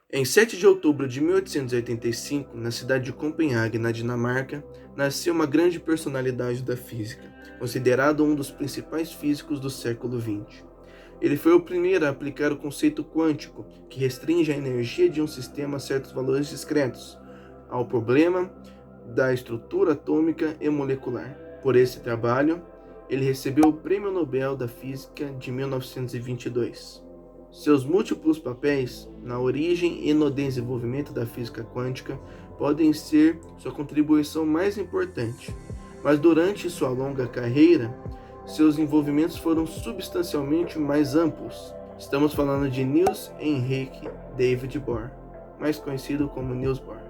Em 7 de outubro de 1885, na cidade de Copenhague, na Dinamarca, nasceu uma grande personalidade da física, considerado um dos principais físicos do século XX. Ele foi o primeiro a aplicar o conceito quântico, que restringe a energia de um sistema a certos valores discretos, ao problema da estrutura atômica e molecular. Por esse trabalho, ele recebeu o Prêmio Nobel da Física de 1922. Seus múltiplos papéis na origem e no desenvolvimento da física quântica podem ser sua contribuição mais importante, mas durante sua longa carreira, seus envolvimentos foram substancialmente mais amplos. Estamos falando de Niels Henrik David Bohr, mais conhecido como Niels Bohr.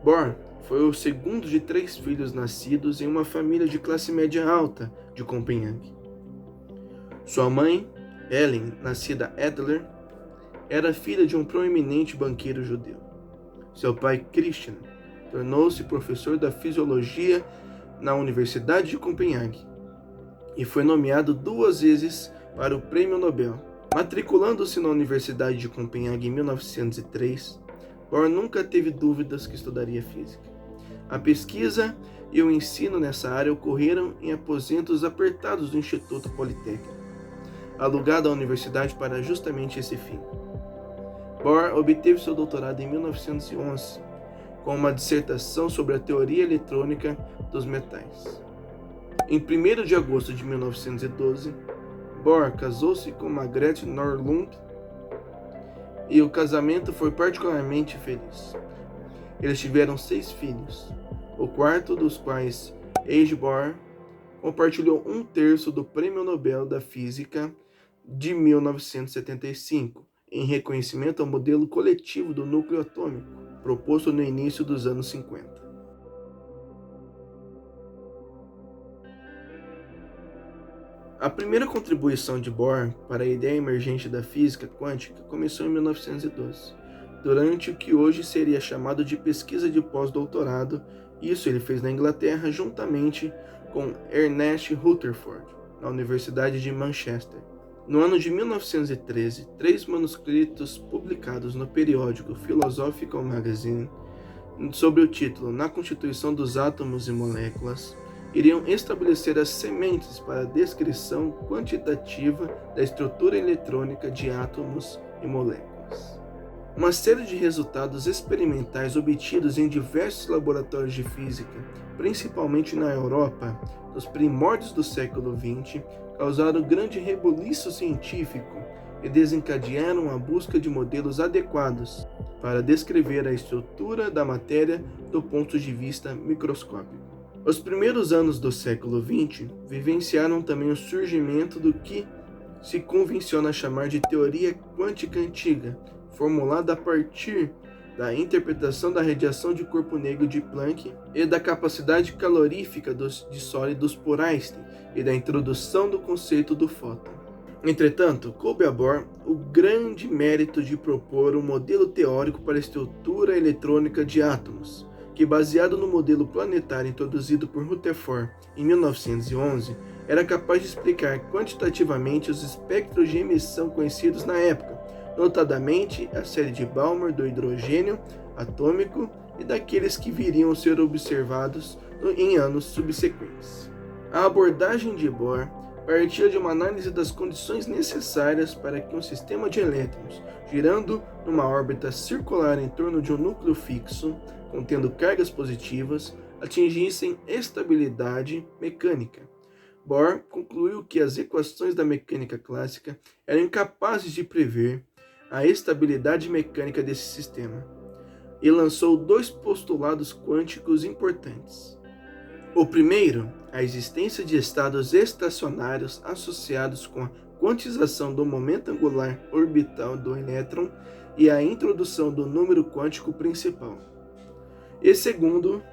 Bohr foi o segundo de 3 filhos nascidos em uma família de classe média alta de Copenhague. Sua mãe, Ellen, nascida Adler, era filha de um proeminente banqueiro judeu. Seu pai, Christian, tornou-se professor da fisiologia na Universidade de Copenhague e foi nomeado 2 vezes para o Prêmio Nobel. Matriculando-se na Universidade de Copenhague em 1903, Bohr nunca teve dúvidas que estudaria física. A pesquisa e o ensino nessa área ocorreram em aposentos apertados do Instituto Politécnico, alugado à universidade para justamente esse fim. Bohr obteve seu doutorado em 1911, com uma dissertação sobre a teoria eletrônica dos metais. Em 1º de agosto de 1912, Bohr casou-se com Margrethe Norlund e o casamento foi particularmente feliz. Eles tiveram 6 filhos, o quarto dos quais, Age Bohr, compartilhou 1/3 do Prêmio Nobel da Física de 1975, em reconhecimento ao modelo coletivo do núcleo atômico, proposto no início dos anos 50. A primeira contribuição de Bohr para a ideia emergente da física quântica começou em 1912, durante o que hoje seria chamado de pesquisa de pós-doutorado. Isso ele fez na Inglaterra juntamente com Ernest Rutherford, na Universidade de Manchester. No ano de 1913, 3 manuscritos publicados no periódico Philosophical Magazine, sob o título Na Constituição dos Átomos e Moléculas, iriam estabelecer as sementes para a descrição quantitativa da estrutura eletrônica de átomos e moléculas. Uma série de resultados experimentais obtidos em diversos laboratórios de física, principalmente na Europa, nos primórdios do século XX, causaram grande rebuliço científico e desencadearam a busca de modelos adequados para descrever a estrutura da matéria do ponto de vista microscópico. Os primeiros anos do século XX vivenciaram também o surgimento do que se convenciona chamar de teoria quântica antiga, formulada a partir da interpretação da radiação de corpo negro de Planck e da capacidade calorífica de sólidos por Einstein e da introdução do conceito do fóton. Entretanto, coube a Bohr o grande mérito de propor um modelo teórico para a estrutura eletrônica de átomos, que, baseado no modelo planetário introduzido por Rutherford em 1911, era capaz de explicar quantitativamente os espectros de emissão conhecidos na época, notadamente a série de Balmer do hidrogênio atômico e daqueles que viriam a ser observados em anos subsequentes. A abordagem de Bohr partia de uma análise das condições necessárias para que um sistema de elétrons, girando numa órbita circular em torno de um núcleo fixo, contendo cargas positivas, atingissem estabilidade mecânica. Bohr concluiu que as equações da mecânica clássica eram incapazes de prever a estabilidade mecânica desse sistema, e lançou 2 postulados quânticos importantes. O primeiro, a existência de estados estacionários associados com a quantização do momento angular orbital do elétron e a introdução do número quântico principal. E segundo,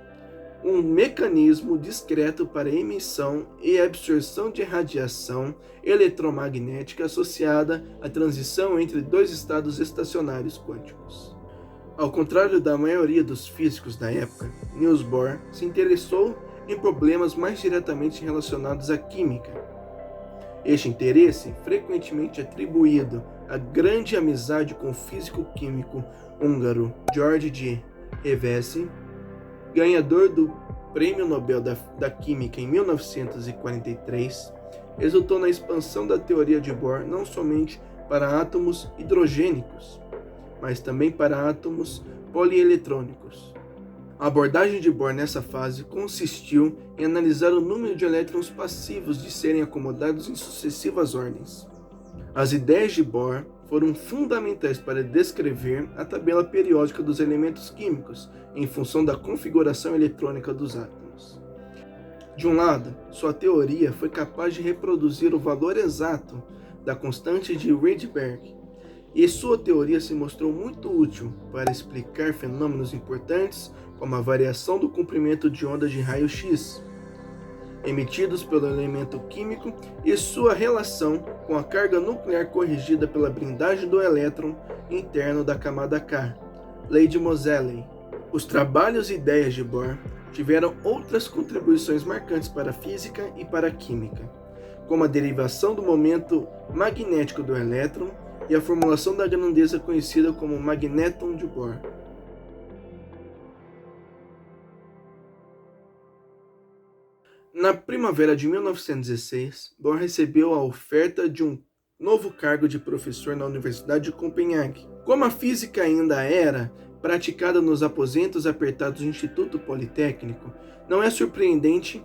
um mecanismo discreto para emissão e absorção de radiação eletromagnética associada à transição entre 2 estados estacionários quânticos. Ao contrário da maioria dos físicos da época, Niels Bohr se interessou em problemas mais diretamente relacionados à química. Este interesse, frequentemente atribuído à grande amizade com o físico-químico húngaro George de Hevesy, ganhador do Prêmio Nobel da Química em 1943, resultou na expansão da teoria de Bohr não somente para átomos hidrogênicos, mas também para átomos polieletrônicos. A abordagem de Bohr nessa fase consistiu em analisar o número de elétrons passivos de serem acomodados em sucessivas ordens. As ideias de Bohr foram fundamentais para descrever a tabela periódica dos elementos químicos em função da configuração eletrônica dos átomos. De um lado, sua teoria foi capaz de reproduzir o valor exato da constante de Rydberg, e sua teoria se mostrou muito útil para explicar fenômenos importantes como a variação do comprimento de ondas de raio-x emitidos pelo elemento químico e sua relação com a carga nuclear corrigida pela blindagem do elétron interno da camada K, lei de Moseley. Os trabalhos e ideias de Bohr tiveram outras contribuições marcantes para a física e para a química, como a derivação do momento magnético do elétron e a formulação da grandeza conhecida como magnéton de Bohr. Na primavera de 1916, Bohr recebeu a oferta de um novo cargo de professor na Universidade de Copenhague. Como a física ainda era praticada nos aposentos apertados do Instituto Politécnico, não é surpreendente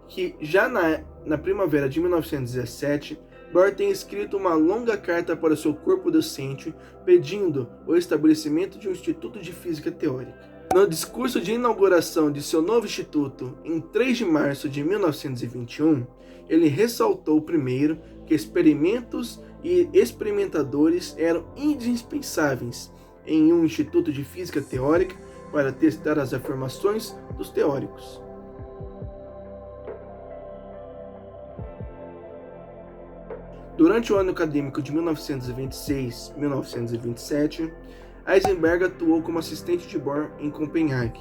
que já na primavera de 1917, Bohr tenha escrito uma longa carta para seu corpo docente pedindo o estabelecimento de um Instituto de Física Teórica. No discurso de inauguração de seu novo instituto, em 3 de março de 1921, ele ressaltou primeiro que experimentos e experimentadores eram indispensáveis em um instituto de física teórica para testar as afirmações dos teóricos. Durante o ano acadêmico de 1926-1927, Heisenberg atuou como assistente de Bohr em Copenhague,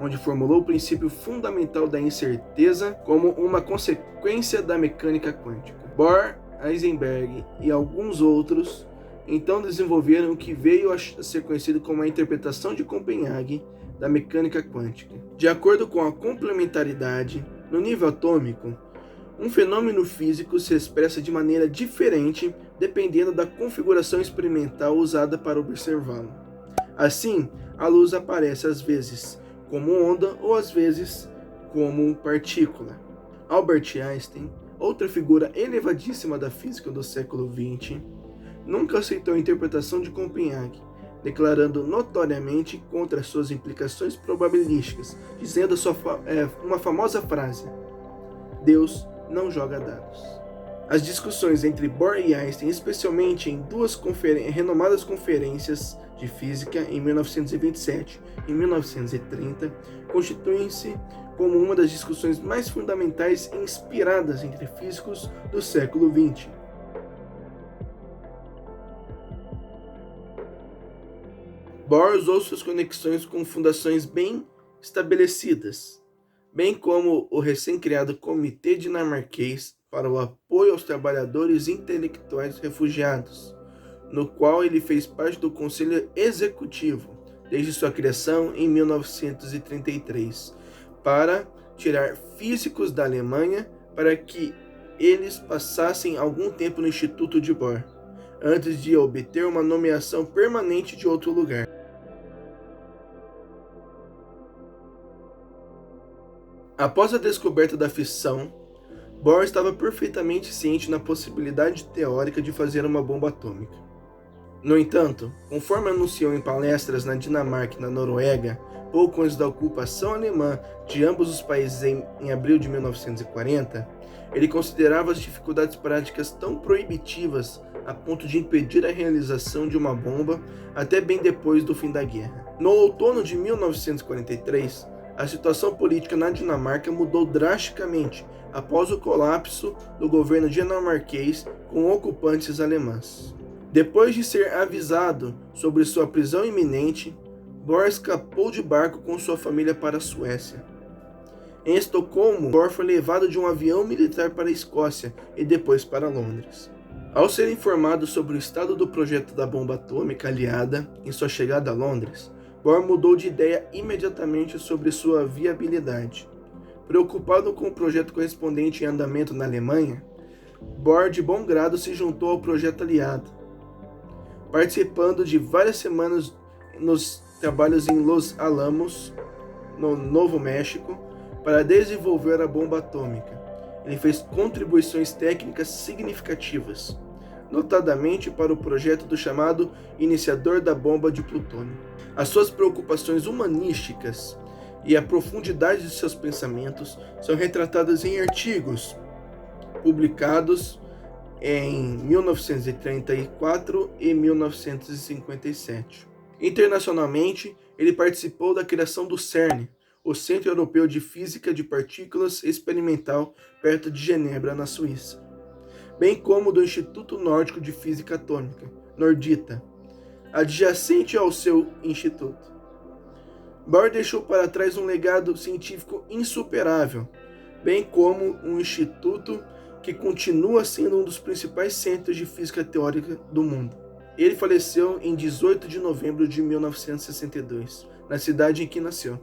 onde formulou o princípio fundamental da incerteza como uma consequência da mecânica quântica. Bohr, Heisenberg e alguns outros então desenvolveram o que veio a ser conhecido como a interpretação de Copenhague da mecânica quântica. De acordo com a complementaridade, no nível atômico, um fenômeno físico se expressa de maneira diferente dependendo da configuração experimental usada para observá-lo. Assim, a luz aparece às vezes como onda ou às vezes como partícula. Albert Einstein, outra figura elevadíssima da física do século XX, nunca aceitou a interpretação de Copenhague, declarando notoriamente contra suas implicações probabilísticas, dizendo uma famosa frase: Deus não joga dados. As discussões entre Bohr e Einstein, especialmente em duas renomadas conferências de física em 1927 e 1930, constituem-se como uma das discussões mais fundamentais e inspiradas entre físicos do século XX. Bohr usou suas conexões com fundações bem estabelecidas, bem como o recém-criado Comitê Dinamarquês para o Apoio aos Trabalhadores Intelectuais Refugiados, no qual ele fez parte do Conselho Executivo desde sua criação em 1933, para tirar físicos da Alemanha para que eles passassem algum tempo no Instituto de Bohr, antes de obter uma nomeação permanente de outro lugar. Após a descoberta da fissão, Bohr estava perfeitamente ciente na possibilidade teórica de fazer uma bomba atômica. No entanto, conforme anunciou em palestras na Dinamarca e na Noruega, pouco antes da ocupação alemã de ambos os países em abril de 1940, ele considerava as dificuldades práticas tão proibitivas a ponto de impedir a realização de uma bomba até bem depois do fim da guerra. No outono de 1943, a situação política na Dinamarca mudou drasticamente após o colapso do governo dinamarquês com ocupantes alemães. Depois de ser avisado sobre sua prisão iminente, Bohr escapou de barco com sua família para a Suécia. Em Estocolmo, Bohr foi levado de um avião militar para a Escócia e depois para Londres. Ao ser informado sobre o estado do projeto da bomba atômica aliada em sua chegada a Londres, Bohr mudou de ideia imediatamente sobre sua viabilidade. Preocupado com o projeto correspondente em andamento na Alemanha, Bohr de bom grado se juntou ao projeto aliado, participando de várias semanas nos trabalhos em Los Alamos, no Novo México, para desenvolver a bomba atômica. Ele fez contribuições técnicas significativas, notadamente para o projeto do chamado iniciador da bomba de plutônio. As suas preocupações humanísticas e a profundidade de seus pensamentos são retratadas em artigos publicados em 1934 e 1957. Internacionalmente, ele participou da criação do CERN, o Centro Europeu de Física de Partículas Experimental, perto de Genebra, na Suíça, bem como do Instituto Nórdico de Física Atômica, Nordita, adjacente ao seu instituto. Bohr deixou para trás um legado científico insuperável, bem como um instituto que continua sendo um dos principais centros de física teórica do mundo. Ele faleceu em 18 de novembro de 1962, na cidade em que nasceu,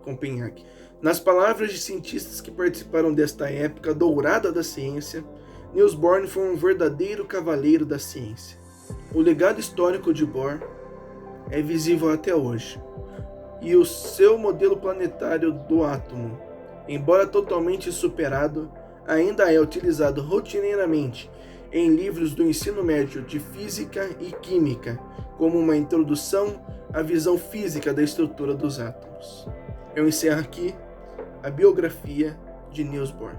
Copenhague. Nas palavras de cientistas que participaram desta época dourada da ciência, Niels Bohr foi um verdadeiro cavaleiro da ciência. O legado histórico de Bohr é visível até hoje, e o seu modelo planetário do átomo, embora totalmente superado, ainda é utilizado rotineiramente em livros do ensino médio de física e química, como uma introdução à visão física da estrutura dos átomos. Eu encerro aqui a biografia de Niels Bohr.